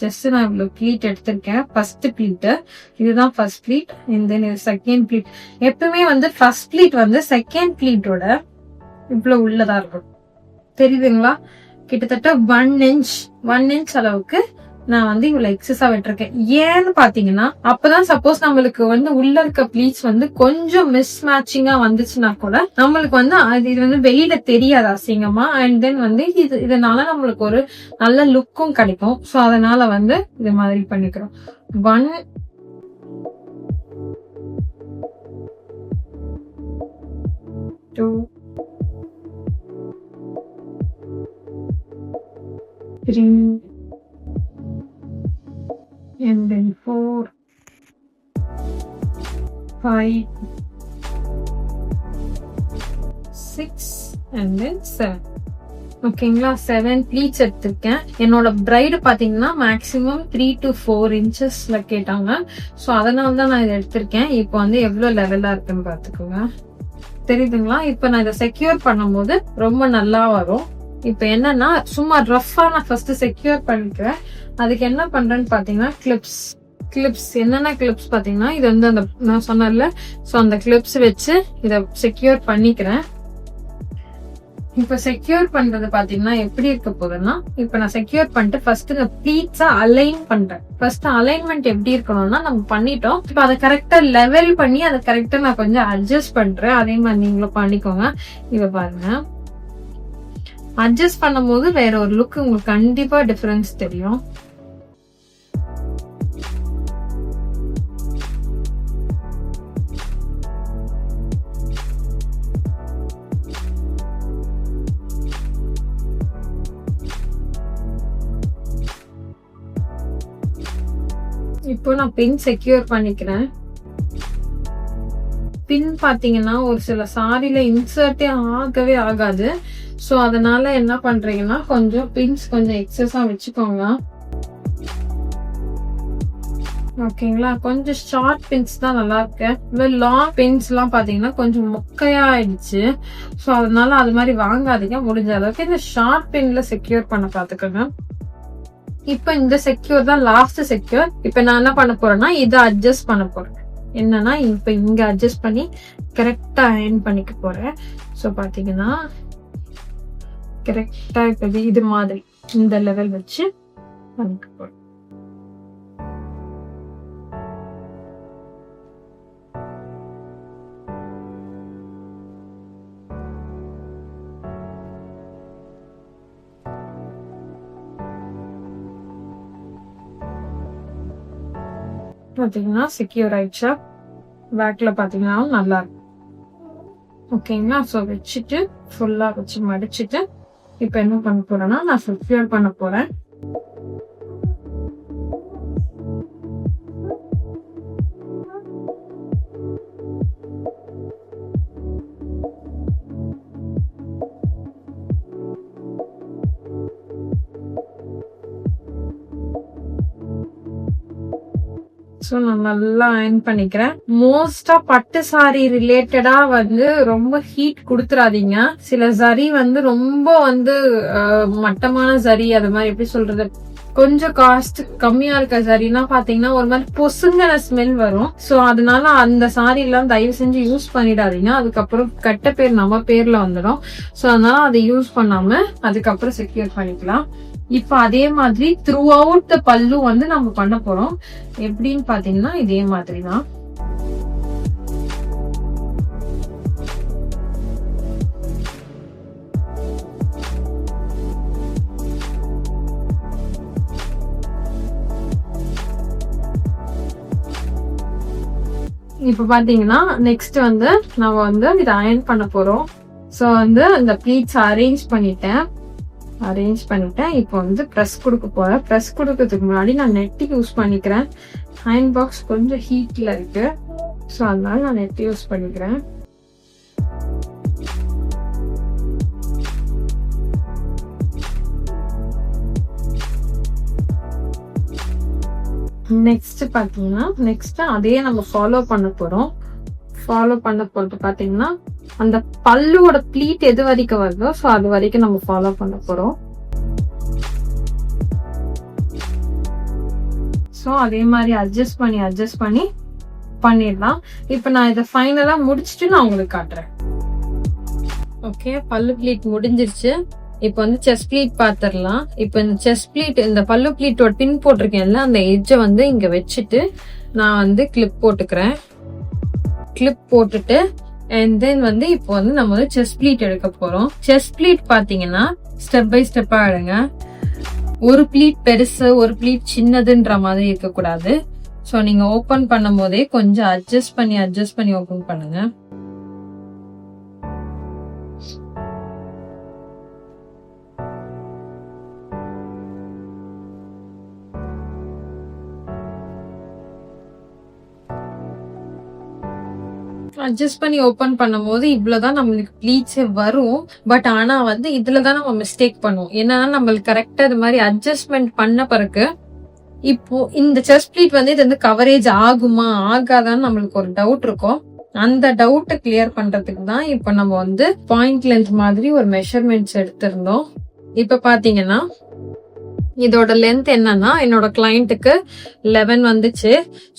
ஜஸ்ட் நான் இவ்வளவு ப்ளீட் எடுத்திருக்கேன். ஃபர்ஸ்ட் ப்ளீட் இதுதான் ஃபர்ஸ்ட் ப்ளீட், இது செகண்ட் ப்ளீட். எப்பவுமே வந்து ஃபர்ஸ்ட் ப்ளீட் வந்து செகண்ட் ப்ளீட்டோட இவ்வளவு உள்ளதா இருக்கும், தெரியுதுங்களா? கிட்டத்தட்ட 1 இன்ச் அளவுக்கு நான் வந்து இவ்வளவு எக்ஸஸா விட்டுருக்கேன். ஏன்னு பாத்தீங்கன்னா அப்பதான் சப்போஸ் நம்மளுக்கு வந்து உள்ள இருக்க ப்ளீட்ஸ் வந்து கொஞ்சம் மிஸ் மேட்சிங்கா வந்துச்சுன்னா கூட நம்மளுக்கு வந்து இது வந்து வெளியில தெரியாது அசிங்கமா. அண்ட் தென் வந்து இதனால நம்மளுக்கு ஒரு நல்ல லுக்கும் கிடைக்கும். சோ அதனால வந்து இது மாதிரி பண்ணிக்கிறோம். 1 2 3 and then 4 5 6 and then 7. ஓகேங்களா. 7 ப்ளீட்ஸ் எடுத்திருக்கேன். என்னோட பிரைடு பாத்தீங்கன்னா மேக்சிமம் 3 to 4 இன்ச்சஸ்ல கேட்டாங்க. ஸோ அதனால தான் நான் இதை எடுத்திருக்கேன். இப்போ வந்து எவ்வளவு லெவலா இருக்குன்னு பாத்துக்கோங்க. தெரியுதுங்களா? இப்ப நான் இதை செக்யூர் பண்ணும்போது ரொம்ப நல்லா வரும். இப்ப என்னன்னா சும்மா ரஃபா நான் ஃபர்ஸ்ட் செக்யூர் பண்ணிக்கிறேன். அதுக்கு என்ன பண்றேன்னு பாத்தீங்கன்னா கிளிப்ஸ் என்னென்ன கிளிப்ஸ் பாத்தீங்கன்னா இது வந்து அந்த நான் சொன்னேன்ல, சோ அந்த கிளிப்ஸ் வச்சு இத செக்யூர் பண்ணிக்கிறேன். இப்ப செக்யூர் பண்றது பாத்தீங்கன்னா எப்படி இருக்க போகுதுன்னா, இப்ப நான் செக்யூர் பண்ணிட்டு ஃபர்ஸ்ட் இந்த ப்ளீட்ஸ அலைன் பண்றேன். ஃபர்ஸ்ட் அலைன்மெண்ட் எப்படி இருக்கணும்னா நம்ம பண்ணிட்டோம். இப்ப அதை கரெக்டா லெவல் பண்ணி அதை கரெக்டா நான் கொஞ்சம் அட்ஜஸ்ட் பண்றேன். அதே மாதிரி நீங்களும் பண்ணிக்கோங்க. இவ பாருங்க, அட்ஜஸ்ட் பண்ணும் போது வேற ஒரு லுக் உங்களுக்கு கண்டிப்பா டிஃபரன்ஸ் தெரியும். இப்போ நான் பின் செக்யூர் பண்ணிக்கிறேன். பின் பாத்தீங்கன்னா ஒரு சில சாரில இன்சர்ட்டே ஆகவே ஆகாது. சோ அதனால என்ன பண்றீங்கன்னா கொஞ்சம் பின்ஸ் கொஞ்சம் எக்ஸஸா வச்சுக்கோங்க. ஓகேங்களா. கொஞ்சம் ஷார்ட் பின்ஸ் தான் நல்லா இருக்கு. லாங் பின்ஸ் எல்லாம் பாத்தீங்கன்னா கொஞ்சம் மொக்கையா ஆயிடுச்சு. சோ அதனால அது மாதிரி வாங்காதீங்க. முடிஞ்ச அளவுக்கு இந்த ஷார்ட் பின்ல செக்யூர் பண்ண பாத்துக்கோங்க. இப்ப இந்த செக்யூர் தான் லாஸ்ட் செக்யூர். இப்ப நான் என்ன பண்ண போறேன்னா இதை அட்ஜஸ்ட் பண்ண போறேன். என்னன்னா இப்ப இங்க அட்ஜஸ்ட் பண்ணி கரெக்டா அயர்ன் பண்ணிக்க போறேன். சோ பாத்தீங்கன்னா கரெக்டா இப்ப இது மாதிரி இந்த லெவல் வச்சு பண்ணிக்க போறேன். பாத்தீங்கன்னா செக்யூர் ஆயிடுச்சா? பேக்ல பாத்தீங்கன்னா நல்லா இருக்கும். ஓகேங்களா. சோ வச்சுட்டு ஃபுல்லா வச்சு மடிச்சுட்டு இப்ப என்ன பண்ண போறேன்னா நான் செக்யூர் பண்ண போறேன். சோ நான் நல்லா அயர்ன் பண்ணிக்கிறேன். மோஸ்டா பட்டு சாரி ரிலேட்டடா வந்து ரொம்ப ஹீட் குடுத்துறாதீங்க. சில சரி வந்து ரொம்ப வந்து மட்டமான சரி, அது மாதிரி எப்படி சொல்றது, கொஞ்சம் காஸ்ட் கம்மியா இருக்க சரின்னா பாத்தீங்கன்னா ஒரு மாதிரி பொசுங்கிற ஸ்மெல் வரும். சோ அதனால அந்த சாரி எல்லாம் தயவு செஞ்சு யூஸ் பண்ணிடாதீங்க. அதுக்கப்புறம் கெட்ட பேர் நம்ம பேர்ல வந்துடும். சோ அதனால அதை யூஸ் பண்ணாம அதுக்கப்புறம் செக்யூர் பண்ணிக்கலாம். இப்ப அதே மாதிரி த்ரூ அவுட் த பல்லு வந்து நம்ம பண்ண போறோம். எப்படின்னு பாத்தீங்கன்னா இதே மாதிரிதான். இப்ப பாத்தீங்கன்னா நெக்ஸ்ட் வந்து நம்ம வந்து இதை அயர்ன் பண்ண போறோம். சோ வந்து அந்த ப்ளீட்ஸ் அரேஞ்ச் பண்ணிட்டேன். இப்போ வந்து ப்ரெஸ் கொடுக்க போறேன். ப்ரெஸ் கொடுக்கறதுக்கு முன்னாடி நான் நெட் யூஸ் பண்ணிக்கிறேன். அயர்ன் பாக்ஸ் கொஞ்சம் ஹீட்ல இருக்கு. ஸோ அதனால நான் நெட் யூஸ் பண்ணிக்கிறேன். நெக்ஸ்ட் பாத்தீங்கன்னா அதே நம்ம ஃபாலோ பண்ண போறோம். பாத்தீங்கன்னா அந்த பல்லுவோட ப்ளீட் எது வரைக்கும் வருதோ சோ அது வரைக்கும் நம்ம ஃபாலோ பண்ண போறோம். சோ அதே மாதிரி அட்ஜஸ்ட் பண்ணி பண்ணிடலாம். இப்ப நான் இதை ஃபைனலா முடிச்சுட்டு நான் உங்களுக்கு காட்டுறேன். ஓகே, பல்லு ப்ளீட் முடிஞ்சிருச்சு. இப்ப வந்து செஸ்ட் ப்ளீட் பாத்துடலாம். இப்ப இந்த செஸ்ட் ப்ளீட், இந்த பல்லு ப்ளீட்டோட பின் போட்டிருக்கேன்ல, அந்த எட்ஜை வந்து இங்க வச்சுட்டு நான் வந்து கிளிப் போட்டுக்கிறேன். கிளிப் போட்டுட்டு அண்ட் தென் வந்து இப்போ வந்து நம்ம வந்து செஸ்ட் ப்ளீட் எடுக்க போறோம். செஸ்ட் ப்ளீட் பாத்தீங்கன்னா ஸ்டெப் பை ஸ்டெப்பா எடுங்க. ஒரு ப்ளீட் பெருசு ஒரு ப்ளீட் சின்னதுன்ற மாதிரி இருக்க கூடாது. சோ நீங்க ஓபன் பண்ணும் போதே கொஞ்சம் அட்ஜஸ்ட் பண்ணி ஓபன் பண்ணுங்க. அட்ஜஸ்ட் பண்ணி ஓபன் பண்ணும்போது இவ்வளவுதான் நம்மளுக்கு ப்ளீட்ஸே வரும். பட் ஆனா வந்து இதுலதான் நம்ம மிஸ்டேக் பண்ணுவோம். என்னன்னா நம்மளுக்கு கரெக்டா இது மாதிரி அட்ஜஸ்ட்மெண்ட் பண்ண பிறகு இப்போ இந்த செஸ்ட் ப்ளீட் வந்து இது வந்து கவரேஜ் ஆகுமா ஆகாதான்னு நம்மளுக்கு ஒரு டவுட் இருக்கும். அந்த டவுட்டை கிளியர் பண்றதுக்கு தான் இப்ப நம்ம வந்து பாயிண்ட் லென்த் மாதிரி ஒரு மெஷர்மெண்ட்ஸ் எடுத்திருந்தோம். இப்ப பாத்தீங்கன்னா இதோட லென்த் என்னன்னா என்னோட கிளையண்ட்டுக்கு 11 வந்துச்சு.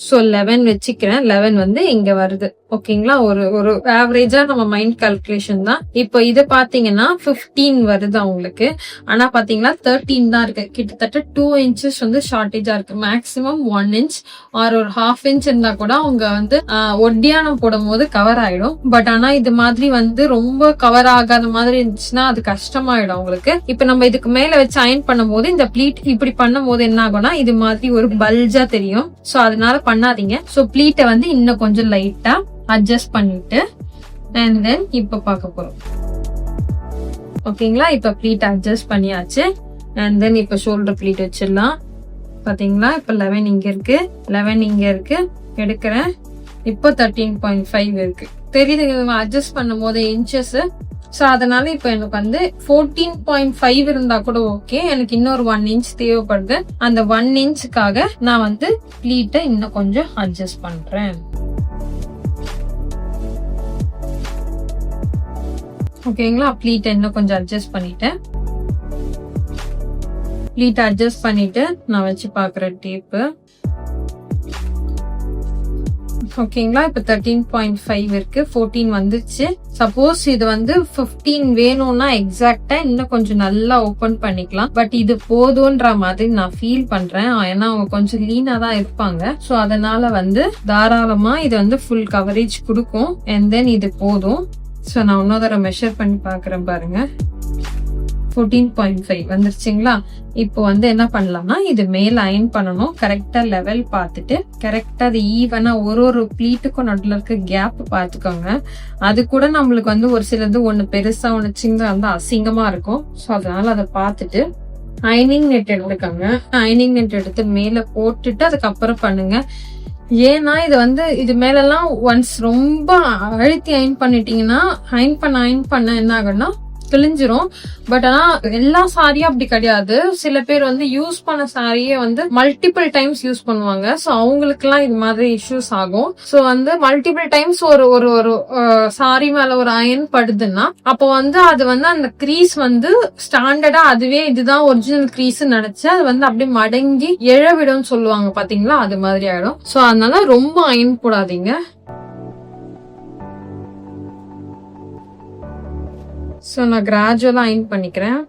சோ 11 வச்சுக்கிறேன். 11 வந்து இங்க வருது. ஓகேங்களா, ஒரு ஆவரேஜா நம்ம மைண்ட் கால்குலேஷன் தான். இப்போ இது பாத்தீங்கன்னா 15 வருது அவங்களுக்கு. ஆனா பாத்தீங்கன்னா 13 தான் இருக்கு. கிட்டத்தட்ட 2 inches வந்து ஷார்டேஜா இருக்கு. மேக்சிமம் 1 inch ஆர் ஒரு 1/2 inch இருந்தா கூட அவங்க வந்து ஒட்டியானம் போடும் போது கவர் ஆயிடும். பட் ஆனா இது மாதிரி வந்து ரொம்ப கவர் ஆகாத மாதிரி இருந்துச்சுன்னா அது கஷ்டமாயிடும் அவங்களுக்கு. இப்ப நம்ம இதுக்கு மேல வச்சு அயன் பண்ணும் போது இந்த ப்ளீட் இப்படி பண்ணும் போது என்ன ஆகும்னா இது மாதிரி ஒரு பல்ஜா தெரியும். சோ அதனால பண்ணாதீங்க. சோ ப்ளீட்டை வந்து இன்னும் கொஞ்சம் லைட்டா அட்ஜஸ்ட் பண்ணிட்டு அண்ட் தென் இப்ப பார்க்க போறோம். ஓகேங்களா, இப்ப ப்ளீட் அட்ஜஸ்ட் பண்ணியாச்சு. அண்ட் தென் இப்ப ஷோல்டர் ப்ளீட் வச்சிடலாம். பாத்தீங்களா, இப்ப 11 இங்க இருக்கு, 11 இங்க இருக்கு, எடுக்கிறேன். இப்போ 13.5 இருக்கு. தெரியுது அட்ஜஸ்ட் பண்ணும் போது இன்ச்சஸ். சோ அதனால இப்ப எனக்கு வந்து 14.5 இருந்தா கூட ஓகே. எனக்கு இன்னொரு 1 inch தேவைப்படுது. அந்த 1 inchக்காக நான் வந்து ப்ளீட்டை இன்னும் கொஞ்சம் அட்ஜஸ்ட் பண்றேன். ஓகேங்களா, ப்ளீட்டை இன்னும் கொஞ்சம் அட்ஜஸ்ட் பண்ணிட்டேன். ப்ளீட்டை அட்ஜஸ்ட் பண்ணிட்டு நான் வச்சு பாக்குறேன் டேப்பு. ஓகேங்களா, இப்ப 13.5 இருக்கு, 14 வந்துச்சு. சப்போஸ் இது வந்து 15 வேணும்னா எக்ஸாக்டா இன்னும் கொஞ்சம் நல்லா ஓபன் பண்ணிக்கலாம். பட் இது போதும்ன்ற மாதிரி நான் ஃபீல் பண்றேன். ஏன்னா அவங்க கொஞ்சம் லீனா தான் இருப்பாங்க. சோ அதனால வந்து தாராளமா இது வந்து ஃபுல் கவரேஜ் கொடுக்கும். அண்ட் தென் இது போதும். சோ நான் இன்னொரு தடவை மெஷர் பண்ணி பாக்குறேன் பாருங்க. 14.5 வந்துருச்சுங்களா. இப்போ வந்து என்ன பண்ணலாம்னா இது மேல அயன் பண்ணணும். கரெக்டா லெவல் பார்த்துட்டு கரெக்டா அது ஈவனா ஒரு ப்ளீட்டுக்கும் நடுல இருக்க கேப் பாத்துக்கோங்க. அது கூட நம்மளுக்கு வந்து ஒரு சிலது ஒண்ணு பெருசா ஒண்ணு சின்னதா வந்து அசிங்கமா இருக்கும். சோ அதனால அதை பார்த்துட்டு அயனிங் நெட் எடுத்துக்கோங்க. அயனிங் நெட் எடுத்து மேல போட்டுட்டு அதுக்கப்புறம் பண்ணுங்க. ஏன்னா இது வந்து இது மேலெல்லாம் ஒன்ஸ் ரொம்ப அழுத்தி அயன் பண்ணிட்டீங்கன்னா அயன் பண்ண என்ன ஆகும்னா கிழிஞ்சிரும். பட் ஆனா எல்லா சாரியும் அப்படி கிடையாது. சில பேர் வந்து யூஸ் பண்ண சாரியே வந்து மல்டிபிள் டைம்ஸ் யூஸ் பண்ணுவாங்க. சோ அவங்களுக்கு எல்லாம் இது மாதிரி இஷ்யூஸ் ஆகும். சோ வந்து மல்டிபிள் டைம்ஸ் ஒரு சாரி மேல ஒரு அயன் படுதுன்னா அப்போ வந்து அது வந்து அந்த கிரீஸ் வந்து ஸ்டாண்டர்டா அதுவே இதுதான் ஒரிஜினல் கிரீஸ் நினைச்சு அது வந்து அப்படியே மடங்கி எழவிடும் சொல்லுவாங்க பாத்தீங்களா, அது மாதிரி ஆயிடும். சோ அதனால ரொம்ப அயன் போடாதீங்க. சோ நான் கிராஜுவலா அயன் பண்ணிக்கிறேன்.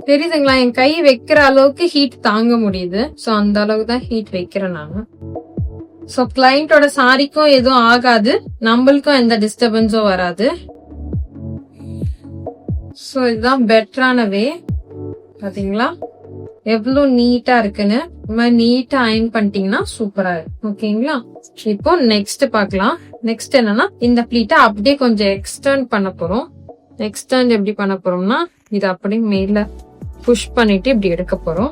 தெரியுதுங்களா, என் கை வைக்கிற அளவுக்கு ஹீட் தாங்க முடியுது. சோ அந்த அளவுக்கு தான் ஹீட் வைக்கிறேன் நானு. சோ கிளையண்டோட சாரிக்கும் எதுவும் ஆகாது, நம்மளுக்கும் எந்த டிஸ்டர்பன்ஸும் வராது. சோ இதுதான் பெட்டரான வே. பாத்தீங்களா எவ்வளவு நீட்டா இருக்குன்னு. இந்த மாதிரி நீட்டா அயன் பண்ணிட்டீங்கன்னா சூப்பரா இருக்கு. ஓகேங்களா, இப்போ நெக்ஸ்ட் பாக்கலாம். நெக்ஸ்ட் என்னன்னா இந்த ப்ளீட்டை அப்படியே கொஞ்சம் எக்ஸ்டர்ன் பண்ண போறோம். எக்ஸ்டர்ன் எப்படி பண்ண போறோம்னா இது அப்படியே மேல புஷ் பண்ணிட்டு இப்படி எடுக்க போறோம்.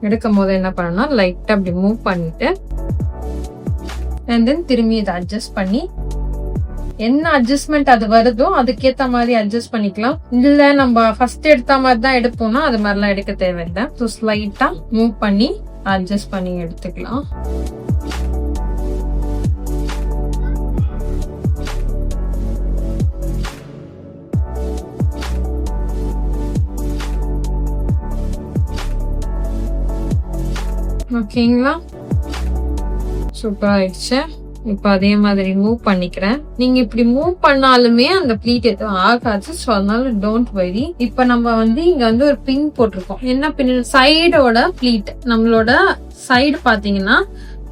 எடுக்கும் போது என்ன பண்ணணும்னா லைட்டா அப்படி மூவ் பண்ணிட்டு அண்ட் தென் திரும்பி இதை அட்ஜஸ்ட் பண்ணி என்ன அட்ஜஸ்ட்மெண்ட் அது வருதோ அதுக்கேத்த மாதிரி அட்ஜஸ்ட் பண்ணிக்கலாம். இல்ல நம்ம ஃபர்ஸ்ட் எடுத்த மாதிரி தான் எடுப்போம்னா அது மாதிரிலாம் எடுக்க தேவையில்லை. ஸோ ஸ்லைட்டா மூவ் பண்ணி அட்ஜஸ்ட் பண்ணி எடுத்துக்கலாம். ஓகேங்களா, சூப்பர் ஆயிடுச்சு. இப்ப அதே மாதிரி மூவ் பண்ணிக்கிறேன். நீங்க இப்படி மூவ் பண்ணாலுமே அந்த ப்ளீட் எதுவும் ஆகாது. சோ அதனால டோன்ட் வரி. இப்ப நம்ம வந்து இங்க வந்து ஒரு பின் போட்டிருக்கோம். என்ன பின்? சைடோட ப்ளீட். நம்மளோட சைடு பாத்தீங்கன்னா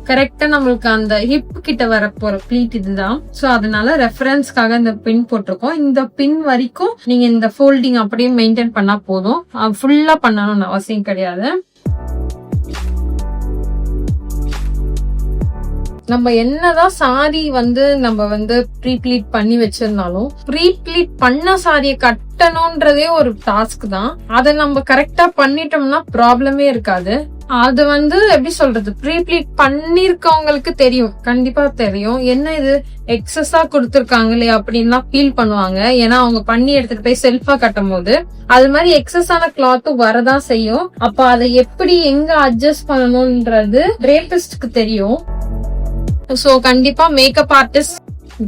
கரெக்டா நம்மளுக்கு அந்த ஹிப் கிட்ட வர போற ப்ளீட் இதுதான். சோ அதனால ரெஃபரன்ஸ்க்காக இந்த பின் போட்டிருக்கோம். இந்த பின் வரைக்கும் நீங்க இந்த ஃபோல்டிங் அப்படியே மெயின்டைன் பண்ணா போதும். ஃபுல்லா பண்ணணும்னு அவசியம் கிடையாது. நம்ம என்னதான் சாரி வந்து நம்ம வந்து ப்ரீ ப்ளீட் பண்ணி வச்சிருந்தாலும் ப்ரீ ப்ளீட் பண்ண சாரியை கட்டணும்ன்றதே ஒரு டாஸ்க் தான். அதை நம்ம கரெக்டா பண்ணிட்டோம்னா ப்ராப்ளமே இருக்காது. அது வந்து எப்படி சொல்றது, ப்ரீப்ளீட் பண்ணிருக்கவங்களுக்கு தெரியும், கண்டிப்பா தெரியும். என்ன இது எக்ஸஸா கொடுத்துருக்காங்களே அப்படின்லாம் ஃபீல் பண்ணுவாங்க. ஏன்னா அவங்க பண்ணி எடுத்துட்டு போய் செல்ஃபா கட்டும் போது அது மாதிரி எக்ஸஸான கிளாத்தும் வரதான் செய்யும். அப்ப அதை எப்படி எங்க அட்ஜஸ்ட் பண்ணணும்ன்றது ட்ரேபிஸ்ட்க்கு தெரியும். சோ கண்டிப்பா மேக்கப் ஆர்டிஸ்ட்,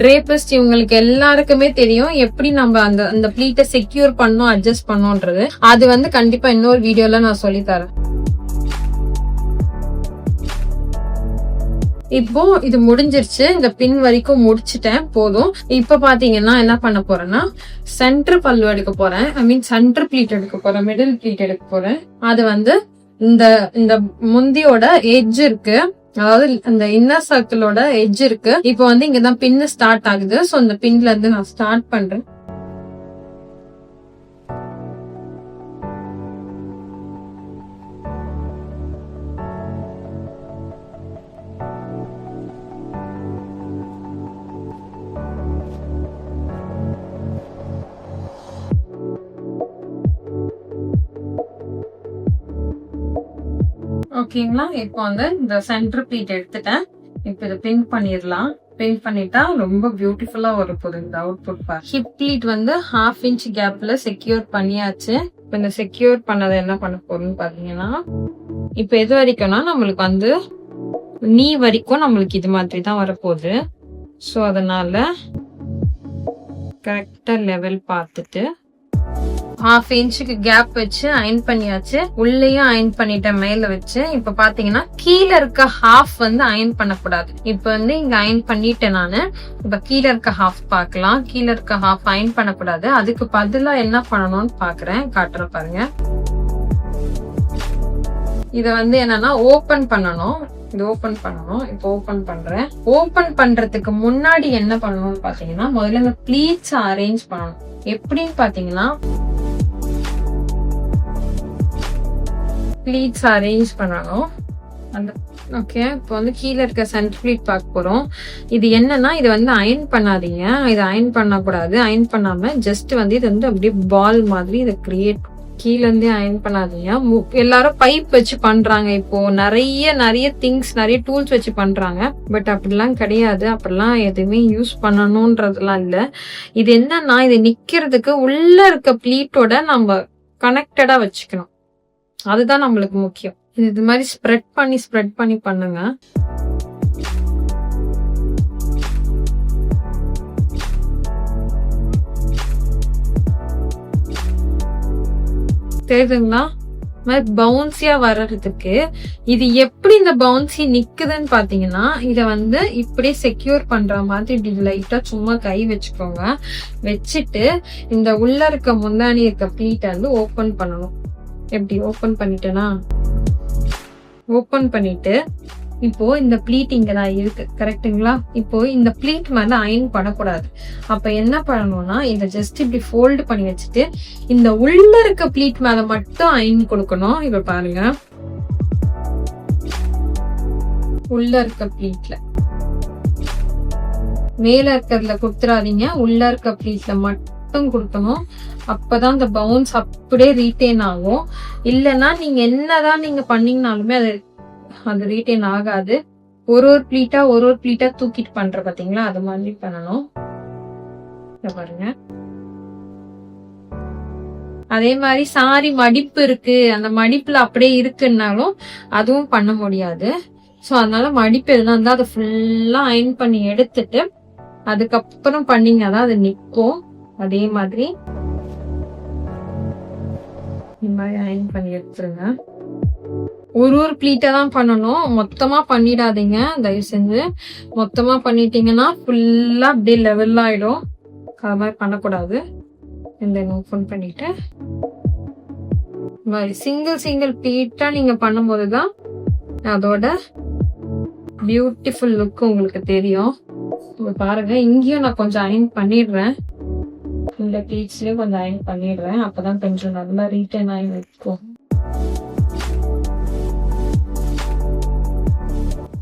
ட்ரேபிஸ்ட் இவங்களுக்கு எல்லாருக்குமே தெரியும் எப்படி நம்ம அந்த ப்ளீட்டை செக்யூர் பண்ணணும், அட்ஜஸ்ட் பண்ணணும்ன்றது. அது வந்து கண்டிப்பா இன்னொரு வீடியோல நான் சொல்லி தரேன். இப்போ இது முடிஞ்சிருச்சு, இந்த பின் வரைக்கும் முடிச்சுட்டேன், போதும். இப்ப பாத்தீங்கன்னா என்ன பண்ண போறேன்னா சென்டர் பல்லு எடுக்க போறேன், ஐ மீன் சென்டர் ப்ளீட் எடுக்க போறேன், மிடில் ப்ளீட் எடுக்க போறேன். அது வந்து இந்த முந்தியோட எட்ஜ் இருக்கு, அதாவது இந்த இன்னர் சர்க்கிளோட எட்ஜ் இருக்கு. இப்போ வந்து இங்கதான் பின்னு ஸ்டார்ட் ஆகுது. சோ இந்த பின்ல இருந்து நான் ஸ்டார்ட் பண்றேன். ஓகேங்களா, இப்போ வந்து இந்த சென்டர் ப்ளீட் எடுத்துட்டேன். இப்ப இதை பின் பண்ணிடலாம். பின் பண்ணிட்டா ரொம்ப பியூட்டிஃபுல்லா வரப்போகுது இந்த அவுட்புட் பார்ட். ஹிப் ப்ளீட் வந்து 1/2 inch கேப்ல செக்யூர் பண்ணியாச்சு. இப்ப இந்த செக்யூர் பண்ணதை என்ன பண்ண போறோம்னு பாத்தீங்கன்னா, இப்ப எது வரைக்கும்னா நம்மளுக்கு வந்து நீ வரைக்கும் நம்மளுக்கு இது மாதிரி தான் வரப்போகுது. சோ அதனால கரெக்டா லெவல் பார்த்துட்டு 1/2 inchக்கு கேப் வச்சு அயன் பண்ணியாச்சு. உள்ளேயும் அயன் பண்ணிட்டேன் மேல வச்சு. இப்ப பாத்தீங்கன்னா கீழே இருக்க ஹாஃப் வந்து அயன் பண்ணக்கூடாது. இப்ப வந்து இங்க அயன் பண்ணிட்டேன் நானு. இப்ப கீழே இருக்க ஹாஃப் பாக்கலாம். கீழே இருக்க ஹாஃப் அயன் பண்ணக்கூடாது. அதுக்கு பதிலா என்ன பண்ணணும்னு பாக்குறேன், காட்டுறேன் பாருங்க. இத வந்து என்னன்னா ஓபன் பண்ணணும். இது ஓபன் பண்ணணும். இப்போ ஓபன் பண்றேன். ஓபன் பண்றதுக்கு முன்னாடி என்ன பண்ணணும்னு பாத்தீங்கன்னா, முதல்ல இந்த ப்ளீட்ஸ் அரேஞ்ச் பண்ணணும். எப்படின்னு பாத்தீங்கன்னா, ப்ளீட்ஸ் அரேஞ்ச் பண்ணணும். அந்த ஓகே, இப்போ வந்து கீழே இருக்க சென்டர் ப்ளீட் பார்க்க போறோம். இது என்னன்னா, இது வந்து அயன் பண்ணாதீங்க. இது அயன் பண்ணக்கூடாது. அயன் பண்ணாம ஜஸ்ட் வந்து இது வந்து அப்படியே பால் மாதிரி இதை கிரியேட், கீழ இருந்தே அயன் பண்ணாதீங்க. எல்லாரும் பைப் வச்சு பண்றாங்க. இப்போ நிறைய திங்ஸ், நிறைய டூல்ஸ் வச்சு பண்றாங்க. பட் அப்படிலாம் கிடையாது. அப்படிலாம் எதுவுமே யூஸ் பண்ணணும்ன்றதுலாம் இல்ல. இது என்னன்னா, இது நிக்கிறதுக்கு உள்ள இருக்க ப்ளீட்டோட நம்ம கனெக்டடா வச்சுக்கணும். அதுதான் நம்மளுக்கு முக்கியம். இது மாதிரி ஸ்ப்ரெட் பண்ணி பண்ணுங்க. தெரியுதுங்களா? பவுன்சியா வர்றதுக்கு இது எப்படி இந்த பவுன்சி நிக்குதுன்னு பாத்தீங்கன்னா, இத வந்து இப்படியே செக்யூர் பண்ற மாதிரி லைட்டா சும்மா கை வச்சுக்கோங்க. வச்சுட்டு இந்த உள்ள இருக்க முந்தானி இருக்க ப்ளீட்டை வந்து ஓபன் பண்ணணும். எப்படி ஓபன் பண்ணிட்டேனா, ஓபன் பண்ணிட்டு இப்போ இந்த ப்ளீட் இங்கதான் இருக்கு, கரெக்டுங்களா? இப்போ இந்த ப்ளீட் மேல அயன் பண்ணக்கூடாது. அப்ப என்ன பண்ணணும்னா, இத ஜஸ்ட் இப்படி ஃபோல்டு பண்ணி வச்சுட்டு இந்த உள்ள இருக்க ப்ளீட் மேல மட்டும் அயன் கொடுக்கணும். இப்ப பாருங்க, உள்ள இருக்க ப்ளீட்ல, மேல இருக்கிறதுல கொடுத்துறாதீங்க. உள்ள இருக்க ப்ளீட்ல மட்டும் கொடுக்கணும். அப்பதான் இந்த பவுன்ஸ் அப்படியே ரீட்டைன் ஆகும். இல்லைன்னா நீங்க என்னதான் நீங்க பண்ணீங்கனாலுமே அது ரீட்டைன் ஆகாது. ஒரு ப்ளீட்டா தூக்கிட்டு பண்ற பாத்தீங்களா, அது மாதிரி பண்ணணும். பாருங்க, அதே மாதிரி சாரி மடிப்பு இருக்கு, அந்த மடிப்புல அப்படியே இருக்குன்னாலும் அதுவும் பண்ண முடியாது. சோ அதனால மடிப்பு எதுனா இருந்தா அதை ஃபுல்லா அயன் பண்ணி எடுத்துட்டு அதுக்கப்புறம் பண்ணீங்கன்னா அது நிக்கும். அதே மாதிரி இந்த மாதிரி அயன் பண்ணி எடுத்துருங்க. ஒரு ப்ளீட்டை தான் பண்ணணும், மொத்தமா பண்ணிடாதீங்க தயவு செஞ்சு. மொத்தமா பண்ணிட்டீங்கன்னா ஃபுல்லா அப்படியே லெவல் ஆயிடும். அது மாதிரி பண்ணக்கூடாது. இந்த ஓபன் பண்ணிட்டு சிங்கிள் ப்ளீட்டா நீங்க பண்ணும்போதுதான் அதோட பியூட்டிஃபுல் லுக் உங்களுக்கு தெரியும். பாருங்க, இங்கேயும் நான் கொஞ்சம் அயன் பண்ணிடுறேன். இந்த ப்ளீட்ஸ்லயும் கொஞ்சம் அயன் பண்ணிடுறேன். அப்பதான் கொஞ்சம் நல்லா ரீட்டைன் ஆகி இருக்கும்.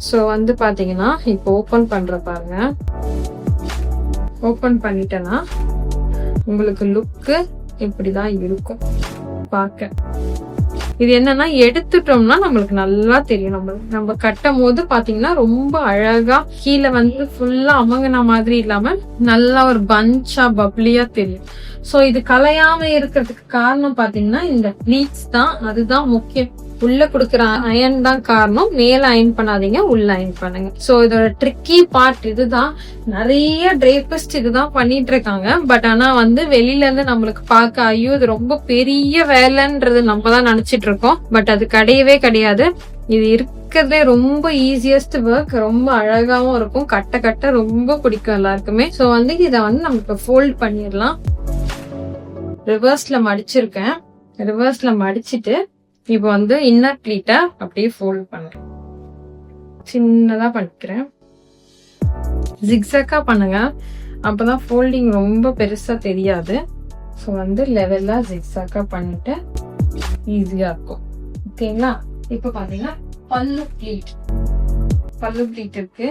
சோ வந்து பாத்தீங்கன்னா, இப்போ ஓபன் பண்ற பாருங்க. ஓபன் பண்ணிட்டேன்னா உங்களுக்கு லுக்கு இப்படிதான் இருக்கும் பார்க்க. இது என்னன்னா எடுத்துட்டோம்னா நம்மளுக்கு நல்லா தெரியும். நம்ம கட்டும் போது பாத்தீங்கன்னா ரொம்ப அழகா கீழே வந்து ஃபுல்லா அமங்கின மாதிரி இல்லாம நல்லா ஒரு பஞ்சா பப்ளியா தெரியும். சோ இது கலையாம இருக்கிறதுக்கு காரணம் பாத்தீங்கன்னா இந்த ப்ளீட்ஸ் தான். அதுதான் முக்கியம். உள்ள குடுக்கற அயன் தான் காரணம். மேல அயன் பண்ணாதீங்க, உள்ள அயன் பண்ணுங்க. சோ இதோட ட்ரிக்கி பார்ட் இதுதான். நிறைய டிரேபிஸ்ட் இதுதான் பண்ணிட்டு இருக்காங்க. பட் ஆனா வந்து வெளியில இருந்து நம்மளுக்கு பார்க்க ஐயோ இது ரொம்ப பெரிய வேலைன்றது நம்ம தான் நினைச்சிட்டு இருக்கோம். பட் அது கிடையவே கிடையாது. இது இருக்கிறதுலே ரொம்ப ஈஸியஸ்ட் ஒர்க். ரொம்ப அழகாவும் இருக்கும். கட்ட ரொம்ப பிடிக்கும் எல்லாருக்குமே. சோ வந்து இதை வந்து நமக்கு ஃபோல்ட் பண்ணிடலாம். ரிவர்ஸ்ல மடிச்சிருக்கேன். ரிவர்ஸ்ல மடிச்சிட்டு இப்போ வந்து இன்னர் ப்ளீட்ட அப்படியே ஃபோல்ட் பண்றேன். சின்னதா பண்ணிக்கிறேன். ஜிக்ஸாக்கா பண்ணுங்க, அப்பதான் ஃபோல்டிங் ரொம்ப பெருசா தெரியாது. ஸோ வந்து லெவலா ஜிக்ஸாக்கா பண்ணிட்டு ஈஸியா இருக்கும். ஓகேங்களா? இப்போ பாத்தீங்கன்னா பல்லு ப்ளீட் இருக்கு.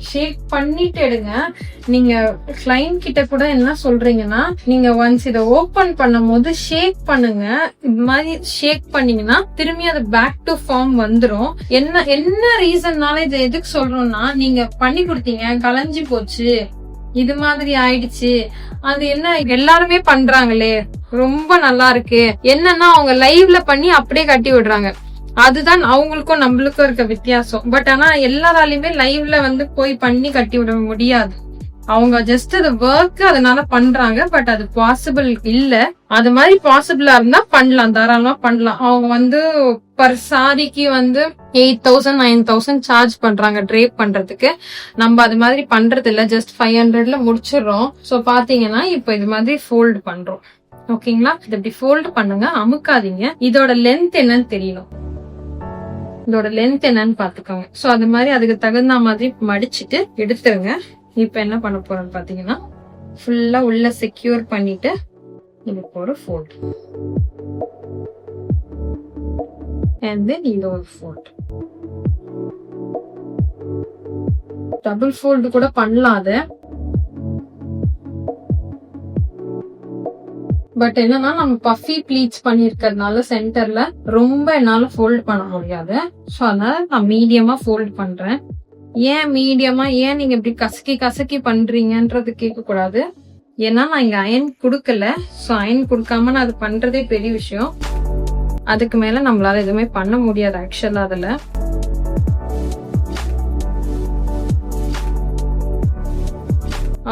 ஷேக் பண்ணிட்டு எடுங்க. நீங்க கிளைண்ட் கிட்ட கூட என்ன சொல்றீங்கன்னா, நீங்க ஒன்ஸ் இதை ஓபன் பண்ணும் போது ஷேக் பண்ணுங்க. இது மாதிரி ஷேக் பண்ணீங்கன்னா திரும்பி அது பேக் டு ஃபார்ம் வந்துரும். என்ன ரீசன்னால இதை எதுக்கு சொல்றோம்னா, நீங்க பண்ணி கொடுத்தீங்க கலைஞ்சு போச்சு, இது மாதிரி ஆயிடுச்சு, அது என்ன எல்லாருமே பண்றாங்களே ரொம்ப நல்லா இருக்கு, என்னன்னா அவங்க லைவ்ல பண்ணி அப்படியே கட்டி விடுறாங்க. அதுதான் அவங்களுக்கும் நம்மளுக்கும் இருக்க வித்தியாசம். பட் ஆனா எல்லாராலையுமே லைவ்ல வந்து போய் பண்ணி கட்டி விட முடியாது. அவங்க ஜஸ்ட் அது ஒர்க் அதனால பண்றாங்க. பட் அது பாசிபிள் இல்ல. அது மாதிரி பாசிபிளா இருந்தா பண்ணலாம், தாராளமா பண்ணலாம். அவங்க வந்து பர் சாரிக்கு வந்து 8,000 9,000 சார்ஜ் பண்றாங்க ட்ரேப் பண்றதுக்கு. நம்ம அது மாதிரி பண்றது இல்ல, ஜஸ்ட் 500ல முடிச்சிடுறோம். சோ பாத்தீங்கன்னா இப்ப இது மாதிரி ஃபோல்ட் பண்றோம். ஓகேங்களா? இது இப்படி ஃபோல்ட் பண்ணுங்க, அமுக்காதீங்க. இதோட லென்த் என்னன்னு தெரியணும். இதோட லென்த் என்னன்னு பாத்துக்கோங்க. சோ அது மாதிரி அதுக்கு தகுந்த மாதிரி மடிச்சிட்டு எடுத்துருங்க. இப்ப என்ன பண்ண போறோம்னு பாத்தீங்கன்னா, ஃபுல்லா உள்ள செக்யூர் பண்ணிட்டு இதுக்கு ஒரு ஃபோல்ட், and then இது ஒரு ஃபோல்ட். டபுள் ஃபோல்டு கூட பண்ணலாம் அது. பட் என்னன்னா நம்ம பஃபி ப்ளீட்ஸ் பண்ணிருக்கிறதுனால சென்டர்ல ரொம்ப என்னால ஃபோல்ட் பண்ண முடியாது. சோ அதனால நான் மீடியமா ஃபோல்ட் பண்றேன். ஏன் மீடியமா, ஏன் நீங்க இப்படி கசக்கி பண்றீங்கன்றது கேட்க கூடாது. ஏன்னா நான் இங்க அயன் குடுக்கல. சோ அயன் குடுக்காம நான் அது பண்றதே பெரிய விஷயம். அதுக்கு மேல நம்மளால எதுவுமே பண்ண முடியாது ஆக்சுவலா அதுல.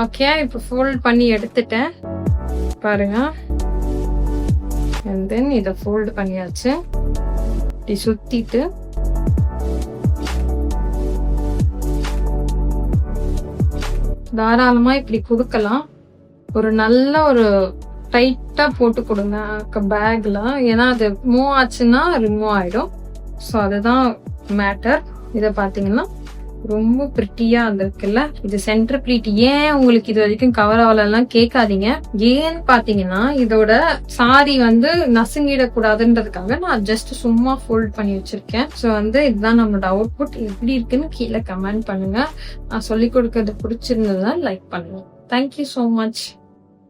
ஓகே, இப்ப ஃபோல்ட் பண்ணி எடுத்துட்டேன் பாருங்க. and then இத ஃபோல்ட் பண்ணியாச்சு. இப்படி சுத்திட்டு தாராளமா இப்படி குடுக்கலாம். ஒரு நல்ல ஒரு டைட்டா போட்டு கொடுங்க பேக்ல. ஏன்னா அது மூவ் ஆச்சுன்னா ரிமூவ் ஆயிடும். ஸோ அதுதான் மேட்டர். இதை பாத்தீங்கன்னா ரொம்ப பிரிட்டியா இருக்குல்ல. இது சென்டர் ப்ளீட். ஏன் உங்களுக்கு இது வரைக்கும் கவர் ஆகலாம் கேட்காதீங்க. ஏன்னு பாத்தீங்கன்னா இதோட சாரி வந்து நசுங்கிடக்கூடாதுன்றதுக்காக நான் ஜஸ்ட் சும்மா ஃபோல்ட் பண்ணி வச்சிருக்கேன். ஸோ வந்து இதுதான் நம்மளோட அவுட்புட். எப்படி இருக்குன்னு கீழே கமெண்ட் பண்ணுங்க. நான் சொல்லிக் கொடுக்கறது பிடிச்சிருந்ததுன்னா லைக் பண்ணுங்க. Thank you so much.